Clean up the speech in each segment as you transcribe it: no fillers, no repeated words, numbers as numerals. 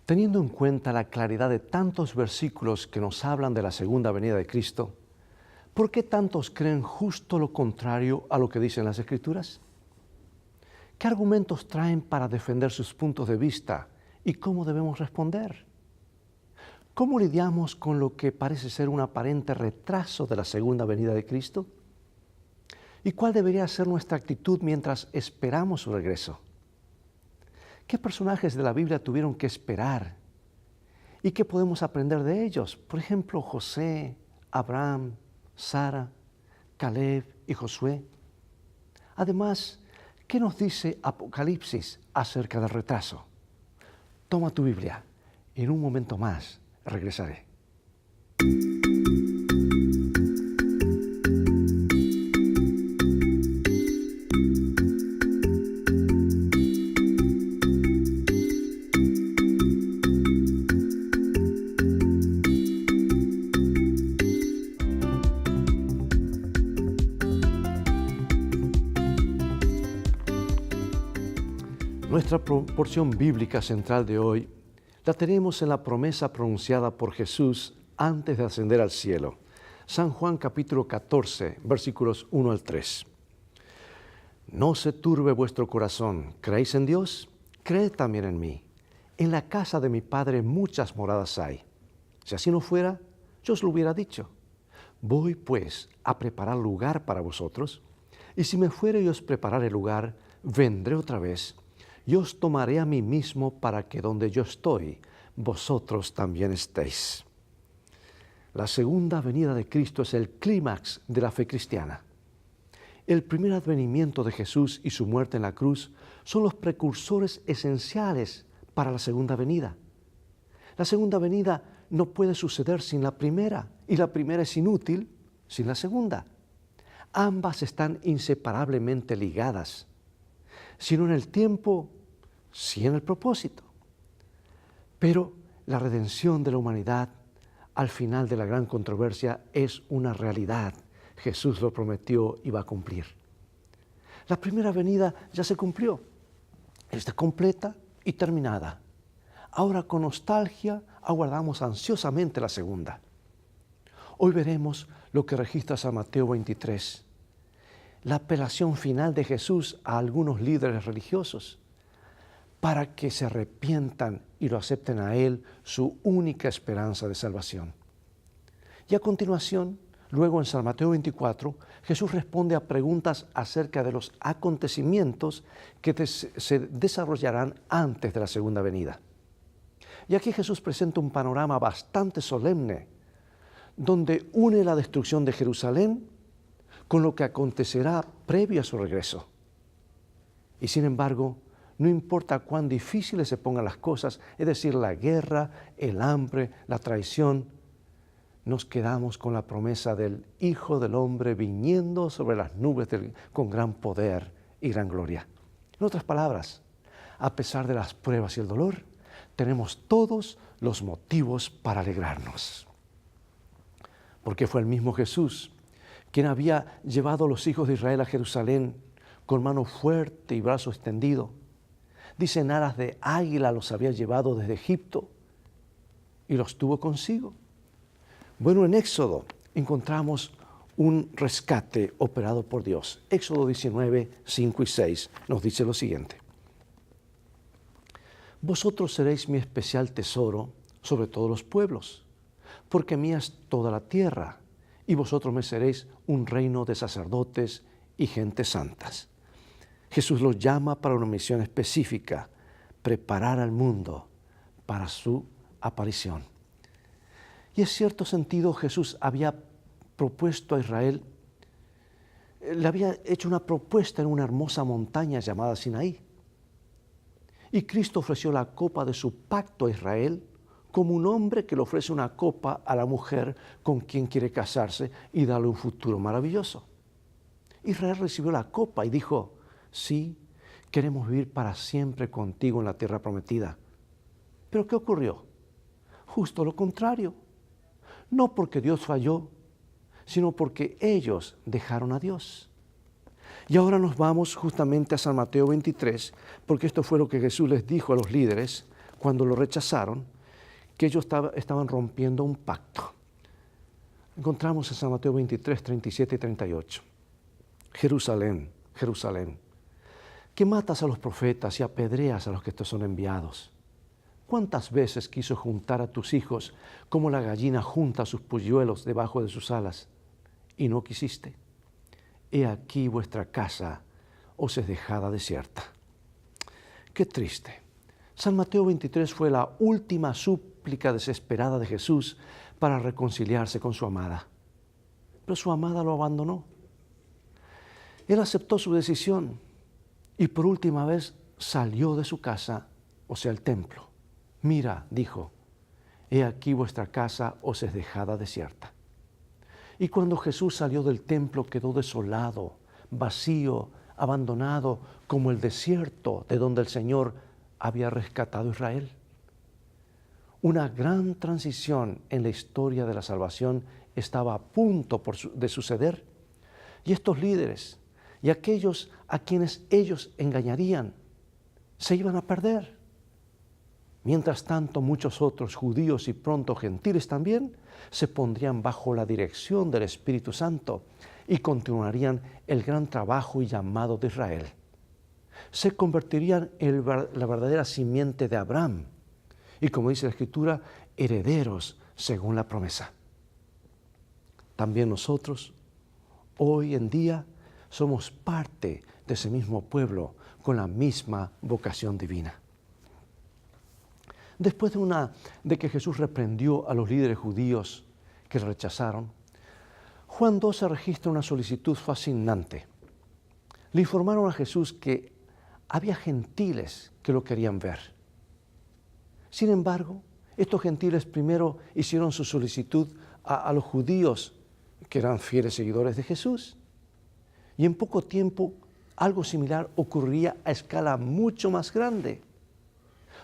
Teniendo en cuenta la claridad de tantos versículos que nos hablan de la segunda venida de Cristo, ¿por qué tantos creen justo lo contrario a lo que dicen las Escrituras? ¿Qué argumentos traen para defender sus puntos de vista y cómo debemos responder? ¿Cómo lidiamos con lo que parece ser un aparente retraso de la segunda venida de Cristo? ¿Y cuál debería ser nuestra actitud mientras esperamos su regreso? ¿Qué personajes de la Biblia tuvieron que esperar? ¿Y qué podemos aprender de ellos? Por ejemplo, José, Abraham, Sara, Caleb y Josué. Además, ¿qué nos dice Apocalipsis acerca del retraso? Toma tu Biblia. En un momento más regresaré. Nuestra porción bíblica central de hoy la tenemos en la promesa pronunciada por Jesús antes de ascender al cielo. San Juan capítulo 14, versículos 1 al 3. No se turbe vuestro corazón. ¿Creéis en Dios? Creed también en mí. En la casa de mi Padre muchas moradas hay. Si así no fuera, yo os lo hubiera dicho. Voy pues a preparar lugar para vosotros, y si me fuere y os preparare lugar, vendré otra vez, y os tomaré a mí mismo para que donde yo estoy, vosotros también estéis. La segunda venida de Cristo es el clímax de la fe cristiana. El primer advenimiento de Jesús y su muerte en la cruz son los precursores esenciales para la segunda venida. La segunda venida no puede suceder sin la primera, y la primera es inútil sin la segunda. Ambas están inseparablemente ligadas, si no en el tiempo, sí en el propósito. Pero la redención de la humanidad al final de la gran controversia es una realidad. Jesús lo prometió y va a cumplir. La primera venida ya se cumplió. Está completa y terminada. Ahora con nostalgia aguardamos ansiosamente la segunda. Hoy veremos lo que registra San Mateo 23. La apelación final de Jesús a algunos líderes religiosos para que se arrepientan y lo acepten a Él, su única esperanza de salvación. Y a continuación, luego en San Mateo 24, Jesús responde a preguntas acerca de los acontecimientos que se desarrollarán antes de la segunda venida. Y aquí Jesús presenta un panorama bastante solemne, donde une la destrucción de Jerusalén con lo que acontecerá previo a su regreso. Y sin embargo, no importa cuán difíciles se pongan las cosas, es decir, la guerra, el hambre, la traición, nos quedamos con la promesa del Hijo del Hombre viniendo sobre las nubes con gran poder y gran gloria. En otras palabras, a pesar de las pruebas y el dolor, tenemos todos los motivos para alegrarnos. Porque fue el mismo Jesús quien había llevado a los hijos de Israel a Jerusalén con mano fuerte y brazo extendido. Dicen alas de águila los había llevado desde Egipto y los tuvo consigo. Bueno, en Éxodo encontramos un rescate operado por Dios. Éxodo 19, 5 y 6 nos dice lo siguiente. Vosotros seréis mi especial tesoro sobre todos los pueblos, porque mía es toda la tierra, y vosotros me seréis un reino de sacerdotes y gentes santas. Jesús los llama para una misión específica, preparar al mundo para su aparición. Y en cierto sentido Jesús había propuesto a Israel, le había hecho una propuesta en una hermosa montaña llamada Sinaí. Y Cristo ofreció la copa de su pacto a Israel como un hombre que le ofrece una copa a la mujer con quien quiere casarse y darle un futuro maravilloso. Israel recibió la copa y dijo, sí, queremos vivir para siempre contigo en la tierra prometida. ¿Pero qué ocurrió? Justo lo contrario. No porque Dios falló, sino porque ellos dejaron a Dios. Y ahora nos vamos justamente a San Mateo 23, porque esto fue lo que Jesús les dijo a los líderes cuando lo rechazaron, que ellos estaban rompiendo un pacto. Encontramos en San Mateo 23, 37 y 38. Jerusalén, Jerusalén, que matas a los profetas y apedreas a los que te son enviados. ¿Cuántas veces quiso juntar a tus hijos como la gallina junta sus polluelos debajo de sus alas? Y no quisiste. He aquí vuestra casa os es dejada desierta. Qué triste. San Mateo 23 fue la última súplica desesperada de Jesús para reconciliarse con su amada. Pero su amada lo abandonó. Él aceptó su decisión y por última vez salió de su casa, o sea, el templo. Mira, dijo, he aquí vuestra casa os es dejada desierta. Y cuando Jesús salió del templo quedó desolado, vacío, abandonado, como el desierto de donde el Señor había rescatado a Israel. Una gran transición en la historia de la salvación estaba a punto de suceder. Y estos líderes y aquellos a quienes ellos engañarían se iban a perder. Mientras tanto, muchos otros judíos y pronto gentiles también se pondrían bajo la dirección del Espíritu Santo y continuarían el gran trabajo y llamado de Israel. Se convertirían en la verdadera simiente de Abraham y, como dice la Escritura, herederos según la promesa. También nosotros, hoy en día, somos parte de ese mismo pueblo con la misma vocación divina. Después de que Jesús reprendió a los líderes judíos que le rechazaron, Juan 12 registra una solicitud fascinante. Le informaron a Jesús que había gentiles que lo querían ver. Sin embargo, estos gentiles primero hicieron su solicitud a los judíos que eran fieles seguidores de Jesús. Y en poco tiempo algo similar ocurriría a escala mucho más grande.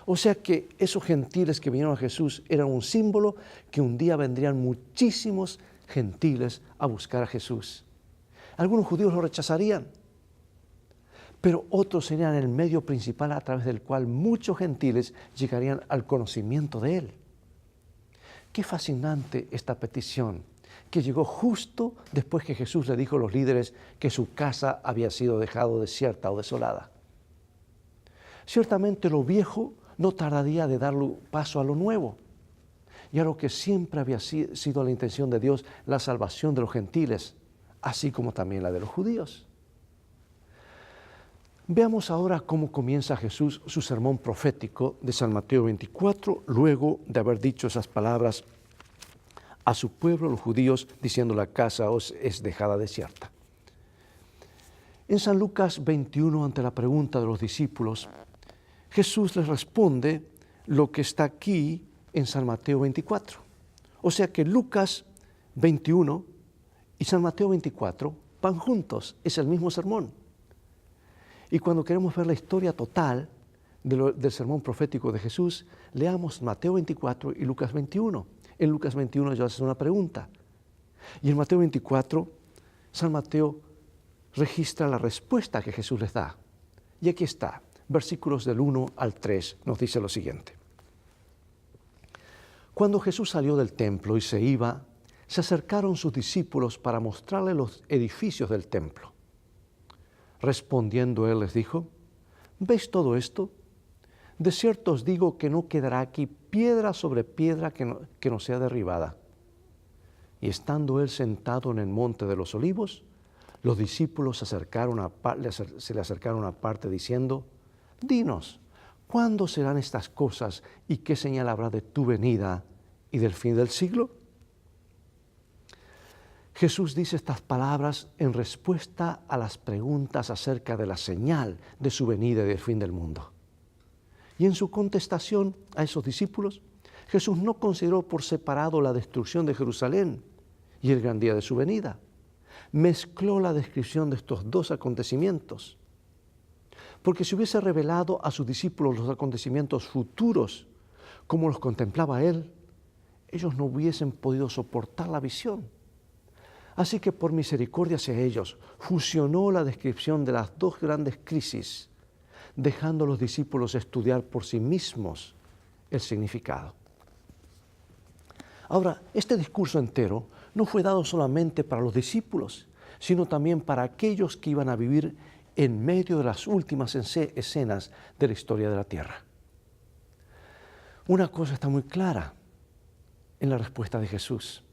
O sea que esos gentiles que vinieron a Jesús eran un símbolo que un día vendrían muchísimos gentiles a buscar a Jesús. Algunos judíos lo rechazarían, pero otros serían el medio principal a través del cual muchos gentiles llegarían al conocimiento de Él. Qué fascinante esta petición, que llegó justo después que Jesús le dijo a los líderes que su casa había sido dejada desierta o desolada. Ciertamente lo viejo no tardaría de dar paso a lo nuevo, y a lo que siempre había sido la intención de Dios, la salvación de los gentiles, así como también la de los judíos. Veamos ahora cómo comienza Jesús su sermón profético de San Mateo 24, luego de haber dicho esas palabras a su pueblo, los judíos, diciendo: la casa os es dejada desierta. En San Lucas 21, ante la pregunta de los discípulos, Jesús les responde lo que está aquí en San Mateo 24. O sea que Lucas 21 y San Mateo 24 van juntos, es el mismo sermón. Y cuando queremos ver la historia total del sermón profético de Jesús, leamos Mateo 24 y Lucas 21. En Lucas 21 ellos hacen una pregunta. Y en Mateo 24, San Mateo registra la respuesta que Jesús les da. Y aquí está, versículos del 1 al 3, nos dice lo siguiente. Cuando Jesús salió del templo y se iba, se acercaron sus discípulos para mostrarle los edificios del templo. Respondiendo él les dijo: ¿veis todo esto? De cierto os digo que no quedará aquí piedra sobre piedra que no sea derribada. Y estando él sentado en el monte de los olivos, los discípulos se le acercaron aparte diciendo: dinos, ¿cuándo serán estas cosas y qué señal habrá de tu venida y del fin del siglo? Jesús dice estas palabras en respuesta a las preguntas acerca de la señal de su venida y del fin del mundo. Y en su contestación a esos discípulos, Jesús no consideró por separado la destrucción de Jerusalén y el gran día de su venida. Mezcló la descripción de estos dos acontecimientos. Porque si hubiese revelado a sus discípulos los acontecimientos futuros como los contemplaba él, ellos no hubiesen podido soportar la visión. Así que por misericordia hacia ellos, fusionó la descripción de las dos grandes crisis, dejando a los discípulos estudiar por sí mismos el significado. Ahora, este discurso entero no fue dado solamente para los discípulos, sino también para aquellos que iban a vivir en medio de las últimas escenas de la historia de la tierra. Una cosa está muy clara en la respuesta de Jesús.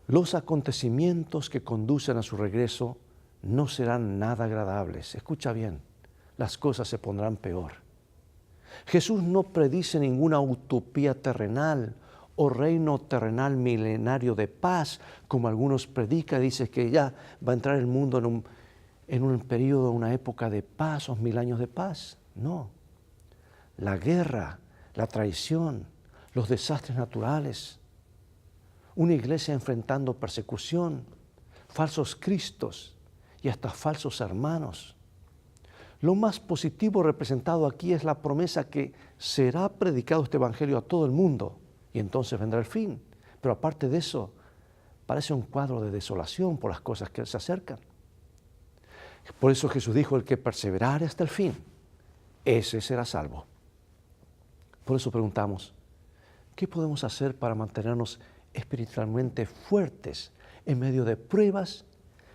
Los acontecimientos que conducen a su regreso no serán nada agradables. Escucha bien, las cosas se pondrán peor. Jesús no predice ninguna utopía terrenal o reino terrenal milenario de paz, como algunos predican. Dice que ya va a entrar el mundo en un periodo, una época de paz, o 1000 años de paz. No. La guerra, la traición, los desastres naturales, una iglesia enfrentando persecución, falsos cristos y hasta falsos hermanos. Lo más positivo representado aquí es la promesa que será predicado este evangelio a todo el mundo y entonces vendrá el fin. Pero aparte de eso, parece un cuadro de desolación por las cosas que se acercan. Por eso Jesús dijo, el que perseverare hasta el fin, ese será salvo. Por eso preguntamos, ¿qué podemos hacer para mantenernos espiritualmente fuertes en medio de pruebas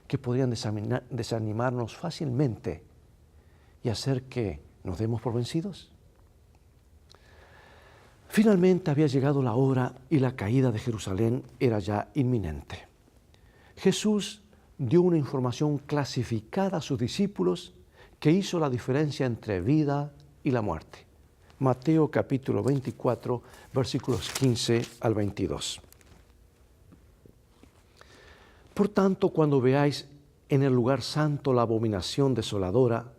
que podrían desanimarnos fácilmente y hacer que nos demos por vencidos? Finalmente había llegado la hora y la caída de Jerusalén era ya inminente. Jesús dio una información clasificada a sus discípulos que hizo la diferencia entre vida y la muerte. Mateo capítulo 24, versículos 15 al 22. Por tanto, cuando veáis en el lugar santo la abominación desoladora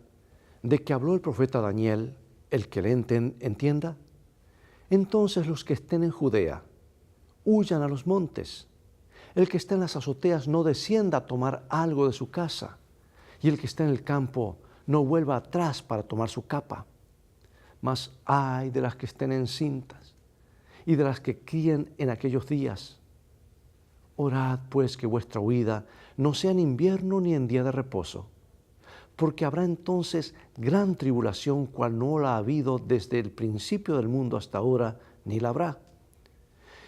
de que habló el profeta Daniel, el que le entienda, entonces los que estén en Judea huyan a los montes. El que esté en las azoteas no descienda a tomar algo de su casa, y el que esté en el campo no vuelva atrás para tomar su capa. Mas ay de las que estén encintas y de las que críen en aquellos días. Orad pues que vuestra huida no sea en invierno ni en día de reposo, porque habrá entonces gran tribulación cual no la ha habido desde el principio del mundo hasta ahora, ni la habrá.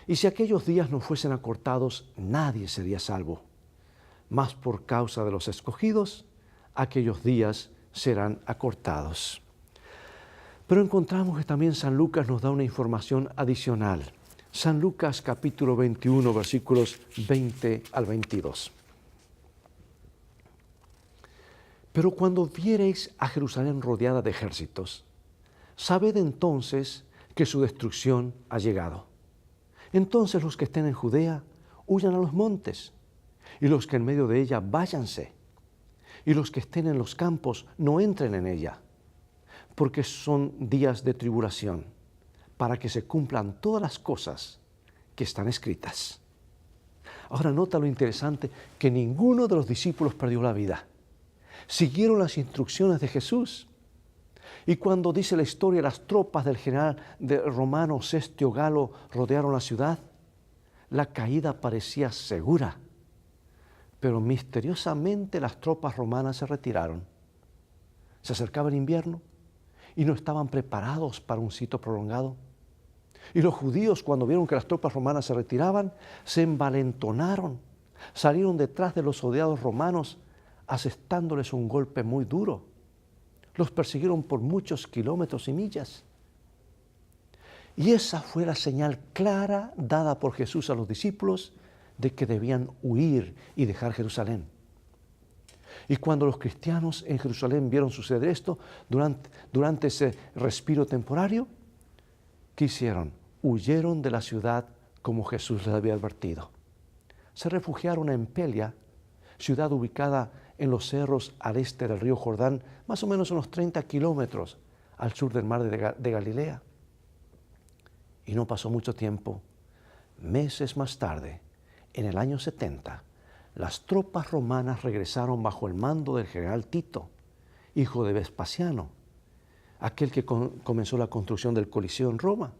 Y si aquellos días no fuesen acortados, nadie sería salvo. Mas por causa de los escogidos, aquellos días serán acortados. Pero encontramos que también San Lucas nos da una información adicional. San Lucas capítulo 21, versículos 20 al 22. Pero cuando viereis a Jerusalén rodeada de ejércitos, sabed entonces que su destrucción ha llegado. Entonces los que estén en Judea huyan a los montes, y los que en medio de ella váyanse, y los que estén en los campos no entren en ella, porque son días de tribulación, para que se cumplan todas las cosas que están escritas. Ahora nota lo interesante, que ninguno de los discípulos perdió la vida. Siguieron las instrucciones de Jesús. Y cuando dice la historia, las tropas del general romano Sestio Galo rodearon la ciudad, la caída parecía segura. Pero misteriosamente las tropas romanas se retiraron. Se acercaba el invierno y no estaban preparados para un sitio prolongado. Y los judíos, cuando vieron que las tropas romanas se retiraban, se envalentonaron, salieron detrás de los odiados romanos, asestándoles un golpe muy duro. Los persiguieron por muchos kilómetros y millas. Y esa fue la señal clara dada por Jesús a los discípulos de que debían huir y dejar Jerusalén. Y cuando los cristianos en Jerusalén vieron suceder esto, durante ese respiro temporario, ¿qué hicieron? Huyeron de la ciudad como Jesús les había advertido. Se refugiaron en Pelia, ciudad ubicada en los cerros al este del río Jordán, más o menos unos 30 kilómetros al sur del mar de Galilea. Y no pasó mucho tiempo. Meses más tarde, en el año 70, las tropas romanas regresaron bajo el mando del general Tito, hijo de Vespasiano, aquel que comenzó la construcción del Coliseo en Roma.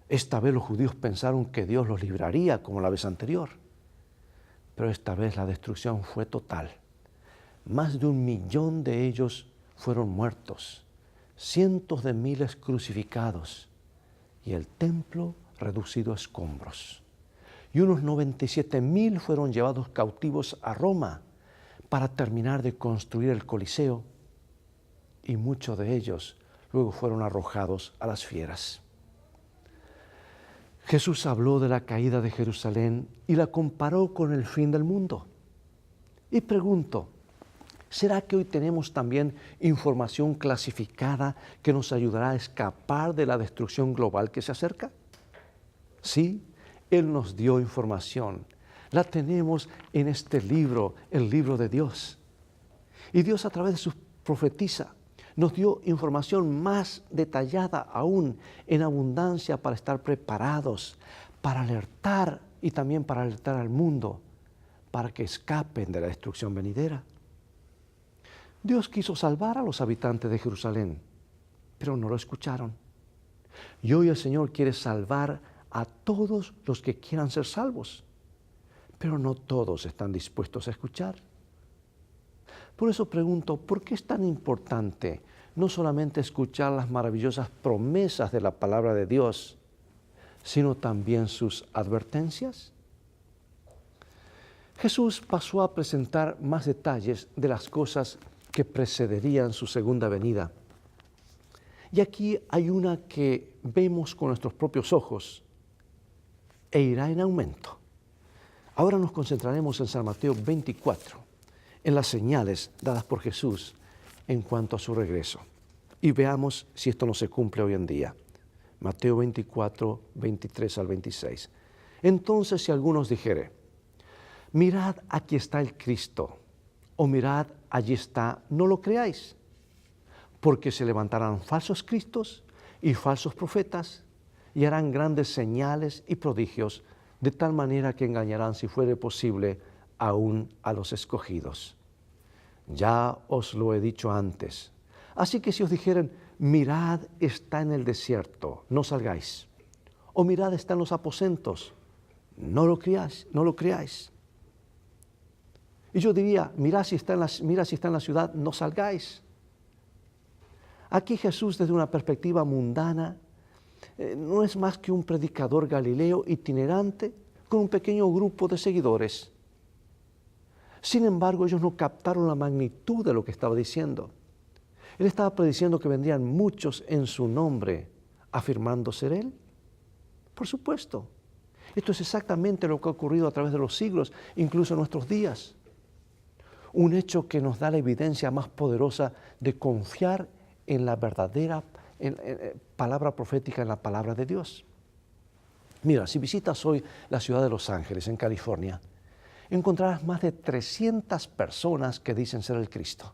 Esta vez los judíos pensaron que Dios los libraría como la vez anterior, pero esta vez la destrucción fue total. Más de 1 millón de ellos fueron muertos, cientos de miles crucificados y el templo reducido a escombros. Y unos 97,000 fueron llevados cautivos a Roma para terminar de construir el Coliseo, y muchos de ellos luego fueron arrojados a las fieras. Jesús habló de la caída de Jerusalén y la comparó con el fin del mundo. Y pregunto, ¿será que hoy tenemos también información clasificada que nos ayudará a escapar de la destrucción global que se acerca? Sí, Él nos dio información. La tenemos en este libro, el libro de Dios. Y Dios a través de sus profetizas nos dio información más detallada aún, en abundancia, para estar preparados, para alertar y también para alertar al mundo, para que escapen de la destrucción venidera. Dios quiso salvar a los habitantes de Jerusalén, pero no lo escucharon. Y hoy el Señor quiere salvar a todos los que quieran ser salvos, pero no todos están dispuestos a escuchar. Por eso pregunto, ¿por qué es tan importante no solamente escuchar las maravillosas promesas de la palabra de Dios, sino también sus advertencias? Jesús pasó a presentar más detalles de las cosas que precederían su segunda venida. Y aquí hay una que vemos con nuestros propios ojos e irá en aumento. Ahora nos concentraremos en San Mateo 24, en las señales dadas por Jesús en cuanto a su regreso. Y veamos si esto no se cumple hoy en día. Mateo 24, 23 al 26. Entonces, si algunos dijere, mirad, aquí está el Cristo, o mirad, allí está, no lo creáis, porque se levantarán falsos cristos y falsos profetas, y harán grandes señales y prodigios, de tal manera que engañarán, si fuere posible, aún a los escogidos. Ya os lo he dicho antes. Así que si os dijeren, mirad, está en el desierto, no salgáis. O mirad, está en los aposentos, no lo creáis. Y yo diría, mira si está en la ciudad, no salgáis. Aquí Jesús, desde una perspectiva mundana, no es más que un predicador galileo itinerante con un pequeño grupo de seguidores. Sin embargo, ellos no captaron la magnitud de lo que estaba diciendo. Él estaba prediciendo que vendrían muchos en su nombre, afirmando ser Él. Por supuesto, esto es exactamente lo que ha ocurrido a través de los siglos, incluso en nuestros días. Un hecho que nos da la evidencia más poderosa de confiar en la verdadera palabra profética, en la palabra de Dios. Mira, si visitas hoy la ciudad de Los Ángeles, en California, encontrarás más de 300 personas que dicen ser el Cristo.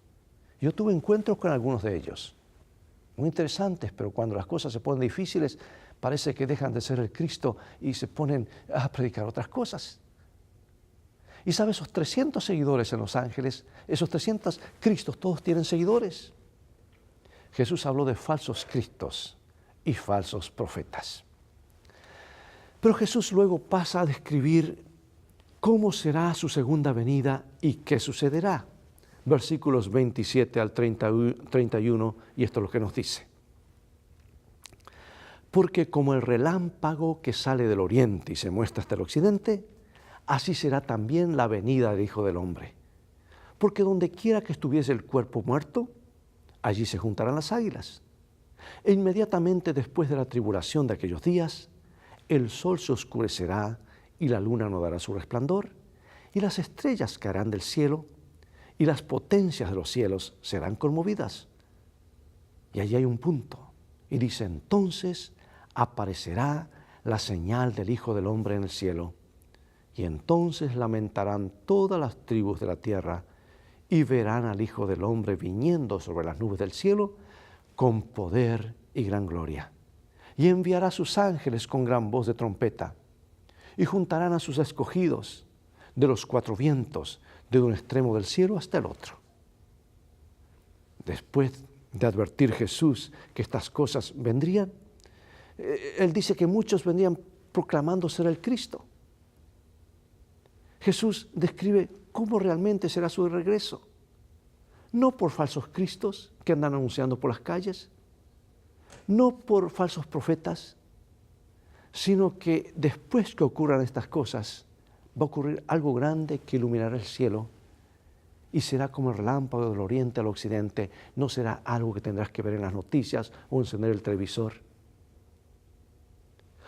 Yo tuve encuentros con algunos de ellos, muy interesantes, pero cuando las cosas se ponen difíciles, parece que dejan de ser el Cristo y se ponen a predicar otras cosas. Y sabes, esos 300 seguidores en Los Ángeles, esos 300 Cristos, todos tienen seguidores. Jesús habló de falsos Cristos y falsos profetas. Pero Jesús luego pasa a describir cómo será su segunda venida y qué sucederá. Versículos 27 al 31, y esto es lo que nos dice. Porque como el relámpago que sale del oriente y se muestra hasta el occidente, así será también la venida del Hijo del Hombre. Porque donde quiera que estuviese el cuerpo muerto, allí se juntarán las águilas. E inmediatamente después de la tribulación de aquellos días, el sol se oscurecerá y la luna no dará su resplandor, y las estrellas caerán del cielo, y las potencias de los cielos serán conmovidas. Y allí hay un punto, y dice, entonces aparecerá la señal del Hijo del Hombre en el cielo, y entonces lamentarán todas las tribus de la tierra, y verán al Hijo del Hombre viniendo sobre las nubes del cielo con poder y gran gloria. Y enviará a sus ángeles con gran voz de trompeta, y juntarán a sus escogidos de los cuatro vientos, de un extremo del cielo hasta el otro. Después de advertir Jesús que estas cosas vendrían, Él dice que muchos vendrían proclamando ser el Cristo. Jesús describe cómo realmente será su regreso. No por falsos cristos que andan anunciando por las calles, no por falsos profetas, sino que después que ocurran estas cosas, va a ocurrir algo grande que iluminará el cielo y será como el relámpago del oriente al occidente. No será algo que tendrás que ver en las noticias o encender el televisor.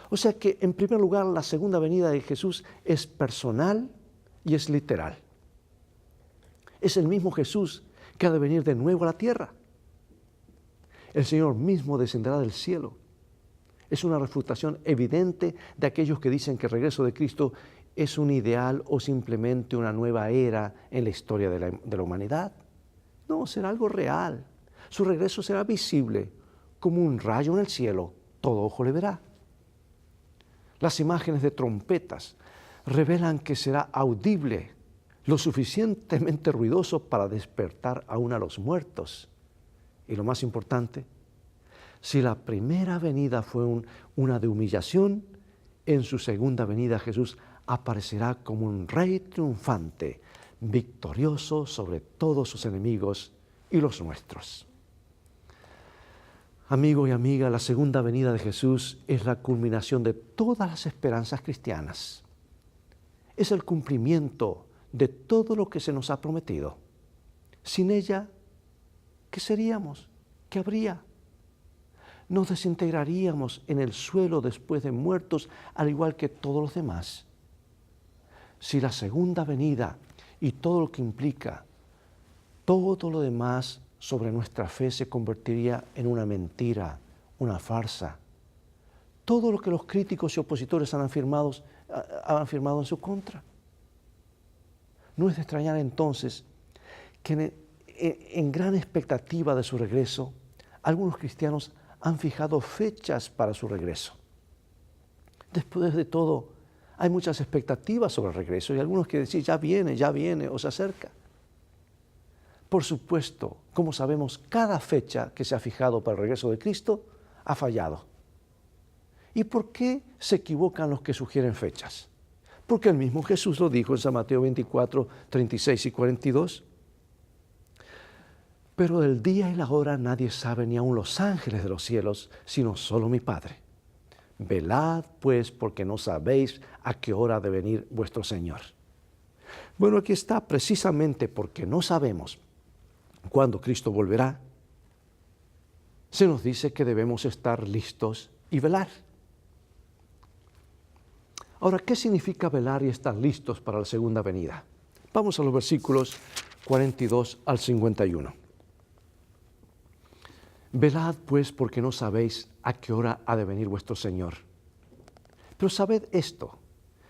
O sea que, en primer lugar, la segunda venida de Jesús es personal y es literal. Es el mismo Jesús que ha de venir de nuevo a la tierra. El Señor mismo descenderá del cielo. Es una refutación evidente de aquellos que dicen que el regreso de Cristo es un ideal o simplemente una nueva era en la historia de la humanidad. No, será algo real. Su regreso será visible como un rayo en el cielo. Todo ojo le verá. Las imágenes de trompetas revelan que será audible, lo suficientemente ruidoso para despertar aún a los muertos. Y lo más importante, si la primera venida fue una de humillación, en su segunda venida Jesús aparecerá como un rey triunfante, victorioso sobre todos sus enemigos y los nuestros. Amigo y amiga, la segunda venida de Jesús es la culminación de todas las esperanzas cristianas. Es el cumplimiento de todo lo que se nos ha prometido. Sin ella, ¿qué seríamos? ¿Qué habría? Nos desintegraríamos en el suelo después de muertos, al igual que todos los demás. Si la segunda venida y todo lo que implica, todo lo demás sobre nuestra fe se convertiría en una mentira, una farsa. Todo lo que los críticos y opositores han afirmado en su contra. No es de extrañar entonces que en gran expectativa de su regreso, algunos cristianos han fijado fechas para su regreso. Después de todo, hay muchas expectativas sobre el regreso y algunos que decir ya viene o se acerca. Por supuesto, como sabemos, cada fecha que se ha fijado para el regreso de Cristo ha fallado. ¿Y por qué se equivocan los que sugieren fechas? Porque el mismo Jesús lo dijo en San Mateo 24, 36 y 42. Pero del día y la hora nadie sabe, ni aun los ángeles de los cielos, sino solo mi Padre. Velad, pues, porque no sabéis a qué hora ha de venir vuestro Señor. Bueno, aquí está, precisamente porque no sabemos cuándo Cristo volverá, se nos dice que debemos estar listos y velar. Ahora, ¿qué significa velar y estar listos para la segunda venida? Vamos a los versículos 42 al 51. Velad, pues, porque no sabéis a qué hora ha de venir vuestro Señor. Pero sabed esto,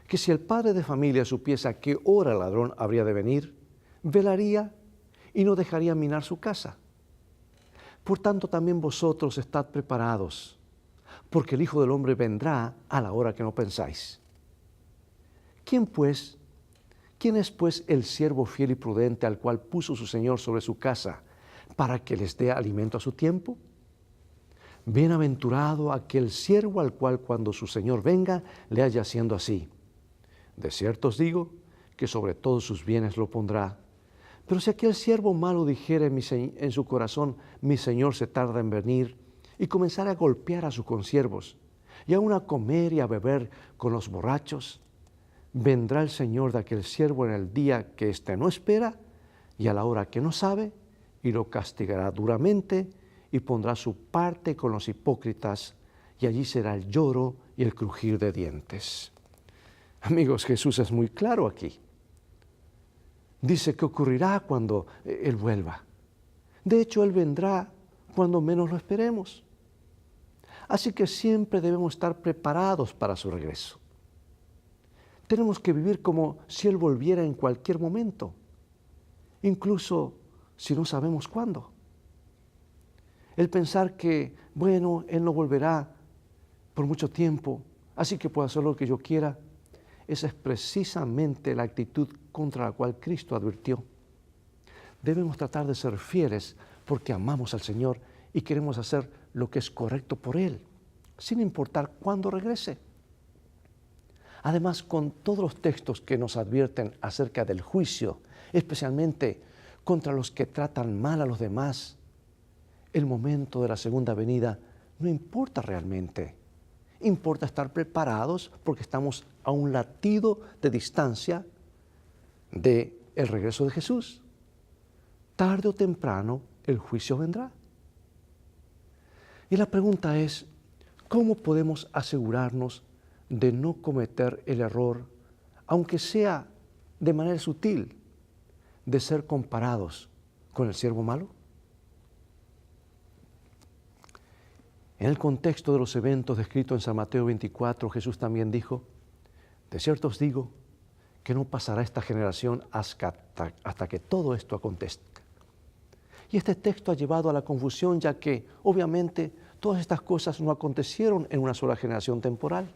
que si el padre de familia supiese a qué hora el ladrón habría de venir, velaría y no dejaría minar su casa. Por tanto, también vosotros estad preparados, porque el Hijo del Hombre vendrá a la hora que no pensáis. ¿Quién es pues el siervo fiel y prudente al cual puso su Señor sobre su casa para que les dé alimento a su tiempo? Bienaventurado aquel siervo al cual cuando su Señor venga le haya haciendo así. De cierto os digo que sobre todos sus bienes lo pondrá. Pero si aquel siervo malo dijere en su corazón, mi Señor se tarda en venir, y comenzara a golpear a sus consiervos, y aun a comer y a beber con los borrachos, vendrá el Señor de aquel siervo en el día que éste no espera y a la hora que no sabe, y lo castigará duramente y pondrá su parte con los hipócritas, y allí será el lloro y el crujir de dientes. Amigos, Jesús es muy claro aquí. Dice que ocurrirá cuando Él vuelva. De hecho, Él vendrá cuando menos lo esperemos. Así que siempre debemos estar preparados para su regreso. Tenemos que vivir como si Él volviera en cualquier momento, incluso si no sabemos cuándo. El pensar que, bueno, Él no volverá por mucho tiempo, así que puedo hacer lo que yo quiera, esa es precisamente la actitud contra la cual Cristo advirtió. Debemos tratar de ser fieles porque amamos al Señor y queremos hacer lo que es correcto por Él, sin importar cuándo regrese. Además, con todos los textos que nos advierten acerca del juicio, especialmente contra los que tratan mal a los demás, el momento de la segunda venida no importa realmente. Importa estar preparados porque estamos a un latido de distancia del regreso de Jesús. Tarde o temprano el juicio vendrá. Y la pregunta es, ¿cómo podemos asegurarnos de no cometer el error, aunque sea de manera sutil, de ser comparados con el siervo malo? En el contexto de los eventos descritos en San Mateo 24, Jesús también dijo, de cierto os digo que no pasará esta generación hasta que todo esto acontezca. Y este texto ha llevado a la confusión, ya que obviamente todas estas cosas no acontecieron en una sola generación temporal.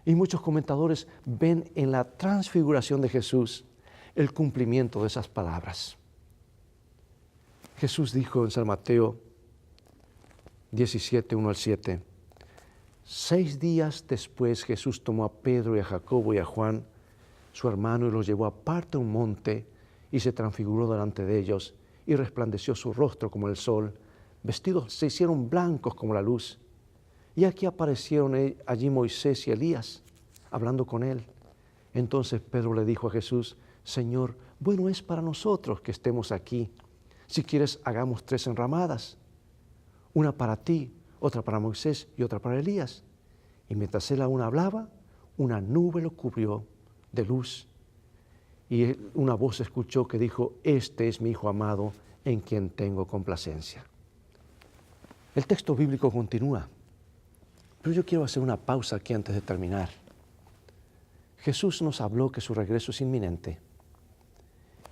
Y muchos comentadores ven en la transfiguración de Jesús el cumplimiento de esas palabras. Jesús dijo en San Mateo 17, 1 al 7, 6 días después Jesús tomó a Pedro y a Jacobo y a Juan, su hermano, y los llevó aparte a un monte y se transfiguró delante de ellos y resplandeció su rostro como el sol, vestidos se hicieron blancos como la luz. Y aquí aparecieron allí Moisés y Elías, hablando con él. Entonces Pedro le dijo a Jesús, Señor, bueno es para nosotros que estemos aquí. Si quieres, hagamos 3 enramadas, una para ti, otra para Moisés y otra para Elías. Y mientras él aún hablaba, una nube lo cubrió de luz. Y una voz escuchó que dijo, este es mi Hijo amado, en quien tengo complacencia. El texto bíblico continúa, pero yo quiero hacer una pausa aquí antes de terminar. Jesús nos habló que su regreso es inminente.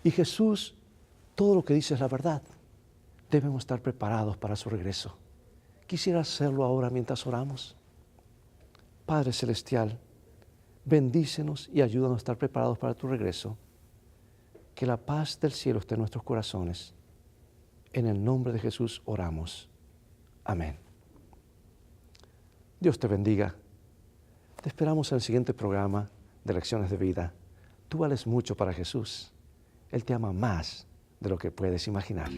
Y Jesús, todo lo que dice es la verdad. Debemos estar preparados para su regreso. Quisiera hacerlo ahora mientras oramos. Padre Celestial, bendícenos y ayúdanos a estar preparados para tu regreso. Que la paz del cielo esté en nuestros corazones. En el nombre de Jesús oramos. Amén. Dios te bendiga. Te esperamos en el siguiente programa de Lecciones de Vida. Tú vales mucho para Jesús. Él te ama más de lo que puedes imaginar.